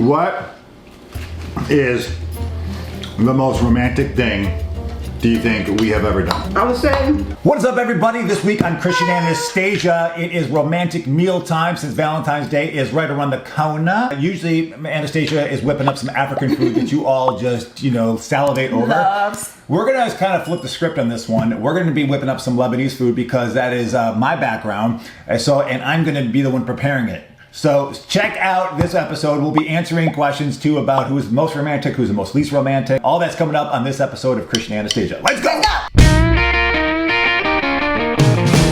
What is the most romantic thing do you think we have ever done? I would say. What is up, everybody? This week on Christian Anastasia, it is romantic meal time since Valentine's Day is right around the corner. Usually, Anastasia is whipping up some African food that you all just, salivate over. Loves. We're gonna kind of flip the script on this one. We're gonna be whipping up some Lebanese food because that is my background. And I'm gonna be the one preparing it. So check out this episode. We'll be answering questions too about who's the most romantic, who's the most least romantic. All that's coming up on this episode of Christian Anastasia. Let's go!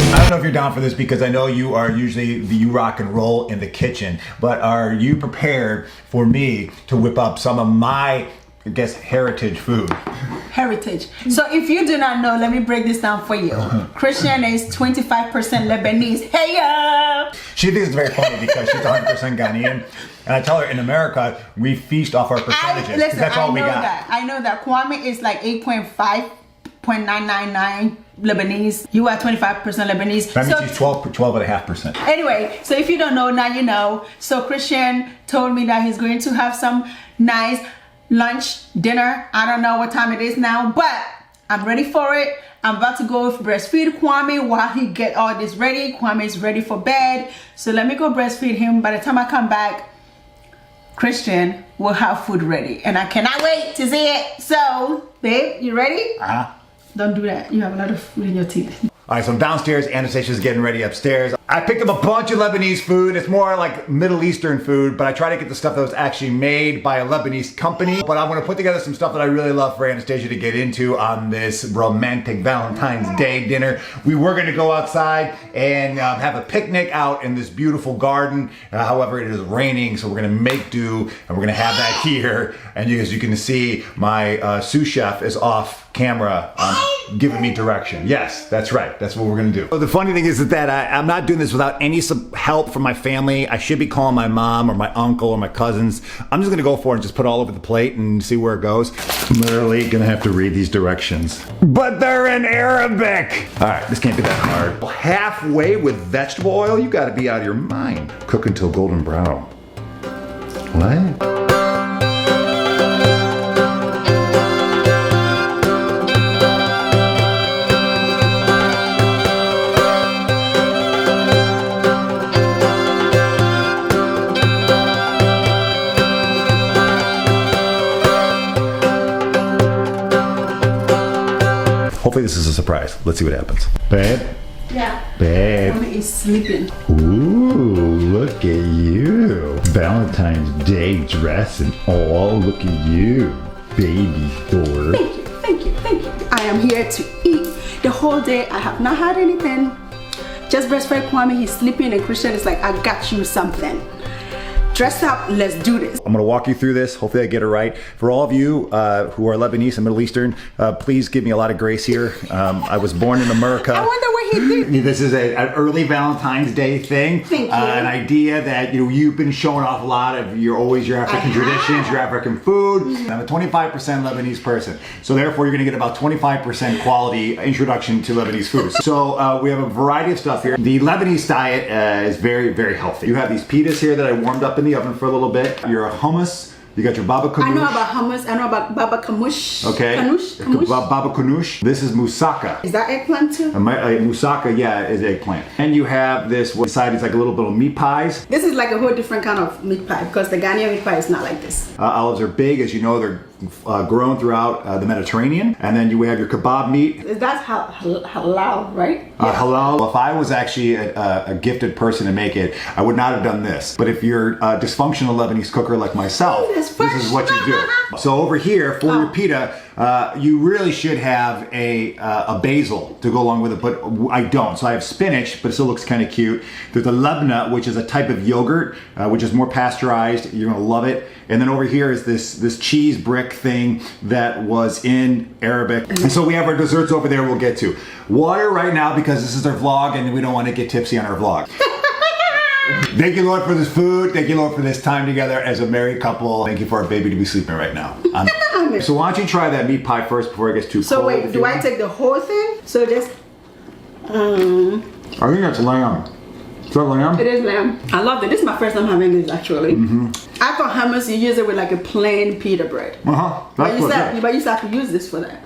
I don't know if you're down for this because I know you are usually you rock and roll in the kitchen, but are you prepared for me to whip up some of my, heritage food? Heritage. So if you do not know, let me break this down for you. Christian is 25% Lebanese. Hey ya! She thinks it's very funny because she's 100% Ghanaian. And I tell her in America, we feast off our percentages. Listen, that's all we got. I know that. Kwame is like 8.5.999 Lebanese. You are 25% Lebanese. That means she's 12.5%. Anyway, so if you don't know, now you know. So Christian told me that he's going to have some nice lunch, dinner. I don't know what time it is now, but I'm ready for it. I'm about to go breastfeed Kwame while he get all this ready. Kwame is ready for bed. So let me go breastfeed him. By the time I come back, Christian will have food ready. And I cannot wait to see it. So, babe, you ready? Uh-huh. Don't do that. You have a lot of food in your teeth. All right, so I'm downstairs. Anastasia's getting ready upstairs. I picked up a bunch of Lebanese food. It's more like Middle Eastern food, but I try to get the stuff that was actually made by a Lebanese company. But I'm gonna put together some stuff that I really love for Anastasia to get into on this romantic Valentine's Day dinner. We were gonna go outside and have a picnic out in this beautiful garden. However, it is raining, so we're gonna make do, and we're gonna have that here. And as you can see, my sous chef is off camera giving me direction. Yes, that's right. That's what we're gonna do. So the funny thing is that I'm not doing this without any help from my family. I should be calling my mom or my uncle or my cousins. I'm just gonna go for it and just put it all over the plate and see where it goes. I'm literally gonna have to read these directions. But they're in Arabic! All right, this can't be that hard. Halfway with vegetable oil? You gotta be out of your mind. Cook until golden brown. What? Hopefully this is a surprise. Let's see what happens. Babe? Yeah. Babe? Kwame is sleeping. Ooh, look at you. Valentine's Day dress and all. Look at you. Baby Thor. Thank you. I am here to eat. The whole day I have not had anything. Just breastfed Kwame, he's sleeping, and Christian is like, I got you something. Dress up, let's do this. I'm gonna walk you through this. Hopefully I get it right. For all of you who are Lebanese and Middle Eastern, please give me a lot of grace here. I was born in America. I wonder what he did. This is an early Valentine's Day thing. Thank you. An idea that you've been showing off a lot of your African traditions, your African food. I'm a 25% Lebanese person, so therefore you're gonna get about 25% quality introduction to Lebanese food. So we have a variety of stuff here. The Lebanese diet is very, very healthy. You have these pitas here that I warmed up in the oven for a little bit. Your hummus. You got your baba ganoush. I know about hummus. I know about baba ganoush. Okay. Baba ganoush. This is moussaka. Is that eggplant too? Moussaka, yeah, is eggplant. And you have this side is like a little bit of meat pies. This is like a whole different kind of meat pie because the Ghanaian meat pie is not like this. Olives are big, as you know. They're grown throughout the Mediterranean. And then you have your kebab meat. That's halal, right? Halal. If I was actually a gifted person to make it, I would not have done this. But if you're a dysfunctional Lebanese cooker like myself, this is what you do. So over here, for your pita, you really should have a basil to go along with it, but I don't. So I have spinach, but it still looks kind of cute. There's a labna, which is a type of yogurt, which is more pasteurized. You're gonna love it. And then over here is this cheese brick thing that was in Arabic. And so we have our desserts over there we'll get to. Water right now because this is our vlog and we don't want to get tipsy on our vlog. Thank you, Lord, for this food. Thank you, Lord, for this time together as a married couple. Thank you for our baby to be sleeping right now. So why don't you try that meat pie first before it gets too cold. So wait, do I take the whole thing? So just... I think that's lamb. Is that lamb? It is lamb. I love it. This is my first time having this, actually. I thought hummus, you use it with like a plain pita bread. But you still have to use this for that.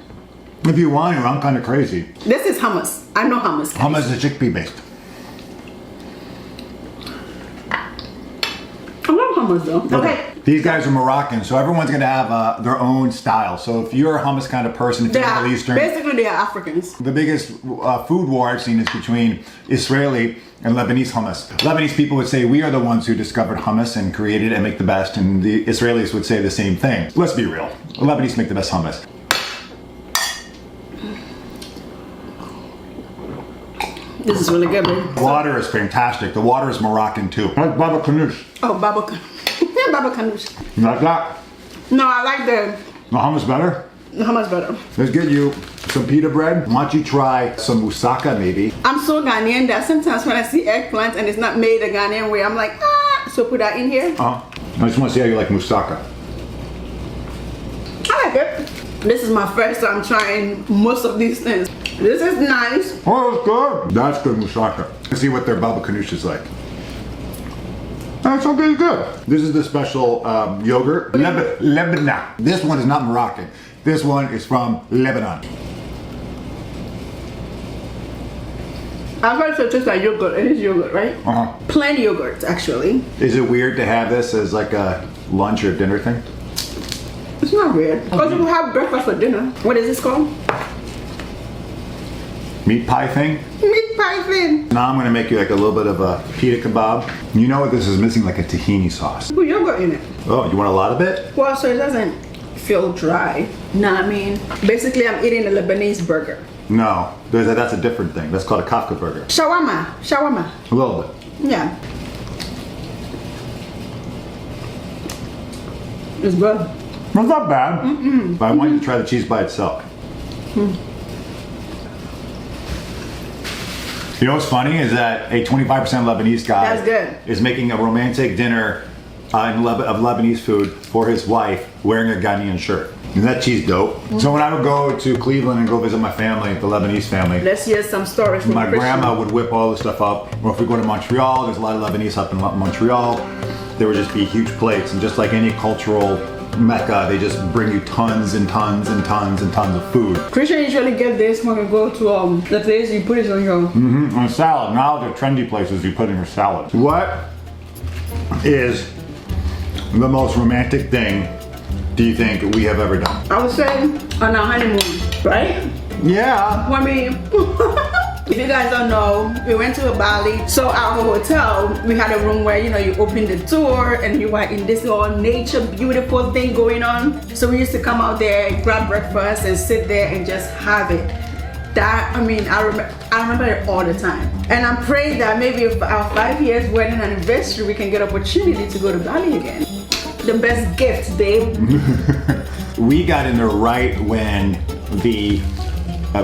If you want, I'm kind of crazy. This is hummus. I know hummus. Hummus is chickpea based. I love hummus though. Okay. These guys are Moroccan, so everyone's gonna have their own style. So if you're a hummus kind of person, if you're Middle Eastern, basically they are Africans. The biggest food war I've seen is between Israeli and Lebanese hummus. Lebanese people would say we are the ones who discovered hummus and created it and make the best, and the Israelis would say the same thing. Let's be real. The Lebanese make the best hummus. This is really good, babe. Water is fantastic. The water is Moroccan too. I like baba ganoush. Oh, baba ganoush. You like that? No, I like the hummus better? hummus better. Let's get you some pita bread. Why don't you try some moussaka maybe? I'm so Ghanaian that sometimes when I see eggplant and it's not made a Ghanaian way, I'm like, ah. So put that in here. I just want to see how you like moussaka. I like it. This is my first time trying most of these things. This is nice. Oh, that's good. That's good moussaka. Let's see what their baba ganoush is like. That's okay, good. This is the special yogurt, Lebanon. This one is not Moroccan. This one is from Lebanon. I've heard it tastes like yogurt. It is yogurt, right? Plain yogurt, actually. Is it weird to have this as like a lunch or dinner thing? It's not weird. Because you have breakfast for dinner. What is this called? Meat pie thing? Meat pie thing. Now I'm gonna make you like a little bit of a pita kebab. You know what this is missing? Like a tahini sauce. Put yogurt in it. Oh, you want a lot of it? Well, so it doesn't feel dry. Know what I mean? Basically, I'm eating a Lebanese burger. No, that's a different thing. That's called a kafka burger. Shawarma. A little bit. Yeah. It's good. It's not bad. But I want you to try the cheese by itself. You know what's funny is that a 25% Lebanese guy That's good. is making a romantic dinner of Lebanese food for his wife wearing a Ghanaian shirt. Isn't that cheese dope? So when I would go to Cleveland and go visit my family, the Lebanese family, Let's hear some stories from my Christian. grandma would whip all this stuff up. Or if we go to Montreal, there's a lot of Lebanese up in Montreal. There would just be huge plates, and just like any cultural mecca, they just bring you tons and tons and tons and tons of food. Christian usually get this when we go to the place you put it on your On salad. Now the trendy places you put in your salad. What is the most romantic thing do you think we have ever done? I would say on our honeymoon, right? Yeah. When we if you guys don't know, we went to Bali. So our hotel, we had a room where you open the door and you were in this all nature beautiful thing going on. So we used to come out there, grab breakfast and sit there and just have it. That, I remember it all the time. And I'm praying that maybe if our 5 years wedding anniversary, we can get opportunity to go to Bali again. The best gift, babe. We got in there right when the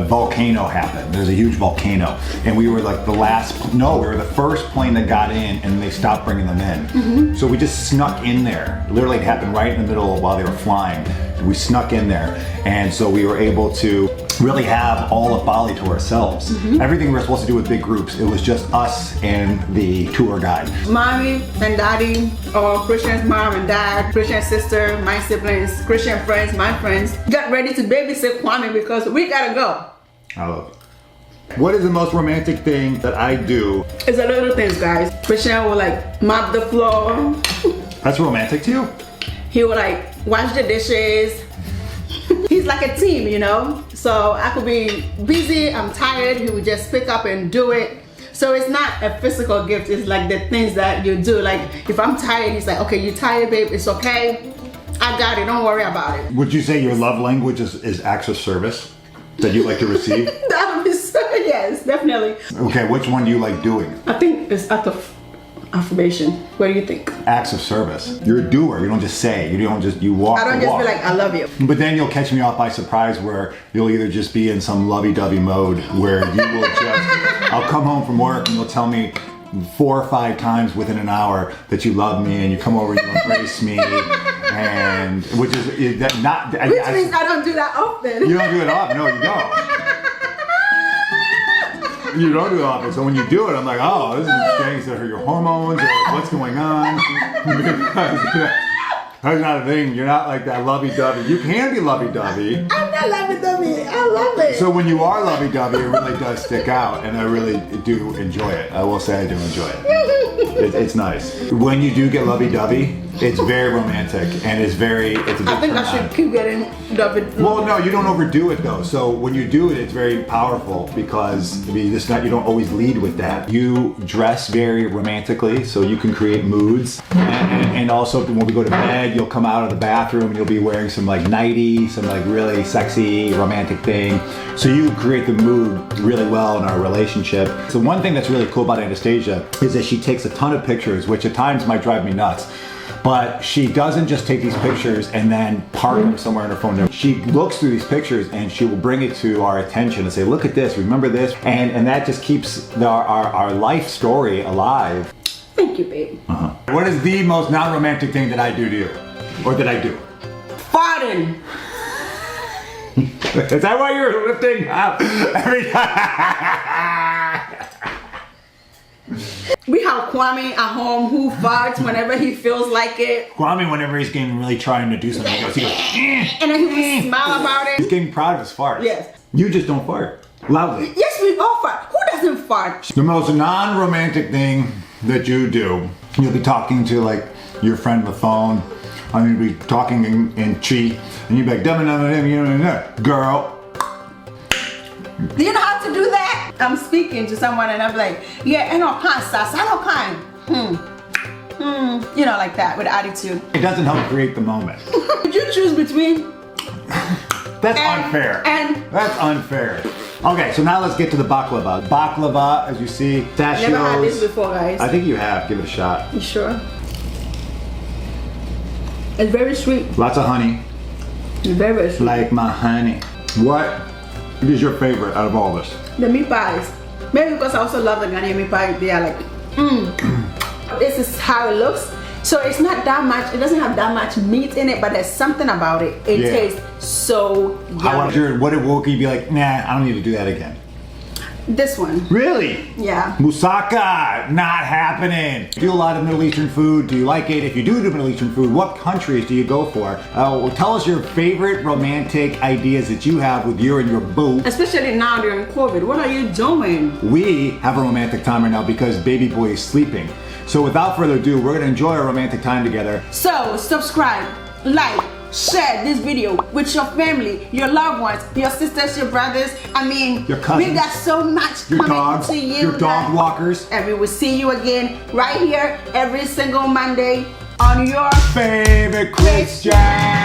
volcano happened. There's a huge volcano, and we were like we were the first plane that got in, and they stopped bringing them in. So we just snuck in there. Literally, it happened right in the middle while they were flying. We snuck in there, and so we were able to really have all of Bali to ourselves. Everything we were supposed to do with big groups, it was just us and the tour guide. Mommy and daddy, or Christian's mom and dad, Christian's sister, my siblings, Christian friends, my friends, got ready to babysit Kwame because we gotta go. I love it. What is the most romantic thing that I do? It's the little things, guys. Christian will like mop the floor. That's romantic to you? He will like wash the dishes. He's like a team, So I could be busy, I'm tired, he would just pick up and do it. So it's not a physical gift, it's like the things that you do. Like if I'm tired, he's like, okay, you tired, babe, it's okay. I got it, don't worry about it. Would you say your love language is acts of service that you like to receive? That would be so, yes, definitely. Okay, which one do you like doing? I think it's act of affirmation. What do you think? Acts of service. You're a doer. You don't just say. You walk. I don't just be like, I love you. But then you'll catch me off by surprise where you'll either just be in some lovey-dovey mode where you will just, I'll come home from work and you'll tell me 4 or 5 times within an hour that you love me, and you come over and you embrace me, and which is that not. Which means I don't do that often. You don't do it often. No, you don't. You don't do it often. So when you do it, I'm like, oh, this is interesting. So your hormones, or what's going on? That's not a thing. You're not like that lovey-dovey. You can be lovey-dovey. I'm not lovey-dovey. I love it. So when you are lovey-dovey, it really does stick out, and I really do enjoy it. I will say I do enjoy it. It's nice. When you do get lovey-dovey, it's very romantic, and it's a big I think I should keep getting dovey. Well, no, you don't overdo it though. So when you do it, it's very powerful because you don't always lead with that. You dress very romantically, so you can create moods, and also when we go to bed, you'll come out of the bathroom and you'll be wearing some like nightie, some like really sexy romantic thing. So you create the mood really well in our relationship. So one thing that's really cool about Anastasia is that she takes a ton of pictures, which at times might drive me nuts. But she doesn't just take these pictures and then park them somewhere in her phone. She looks through these pictures and she will bring it to our attention and say, look at this, remember this? And that just keeps our life story alive. Thank you, babe. What is the most non-romantic thing that I do to you? Or that I do? Farting. Is that why you're lifting up every time? We have Kwame at home who farts whenever he feels like it. Kwame, whenever he's getting really trying to do something, he goes, And then he will smile about he's it. getting proud of his farts. Yes. You just don't fart. Loudly. Yes, we all fart. Who doesn't fart? The most non-romantic thing that you do, you'll be talking to like your friend on the phone, and you'll be talking in Chi, and you'll be like, girl. Do you know how to do that? I'm speaking to someone and I'm like, yeah, I don't kind, sass, I don't kind. You know, like that with attitude. It doesn't help create the moment. Could you choose between? That's unfair. That's unfair. Okay, so now let's get to the baklava. Baklava, as you see, pistachios. Never had this before, guys. I think you have. Give it a shot. You sure? It's very sweet. Lots of honey. It's very, very sweet. Like my honey. What is your favorite out of all this? The meat pies. Maybe because I also love the Ghanaian meat pie. They are like, This is how it looks. So it's not that much, it doesn't have that much meat in it, but there's something about it. It tastes so yummy. What did Wookie be like, nah, I don't need to do that again? This one. Really? Yeah. Moussaka, not happening. Do a lot of Middle Eastern food. Do you like it? If you do Middle Eastern food, what countries do you go for? Well, tell us your favorite romantic ideas that you have with you and your boo. Especially now during COVID. What are you doing? We have a romantic time right now because baby boy is sleeping. So without further ado, we're gonna enjoy our romantic time together. So subscribe, like, share this video with your family, your loved ones, your sisters, your brothers. I mean, your cousins. We got so much your coming dogs, to you. Your dog walkers. And we will see you again right here every single Monday on your favorite Christian.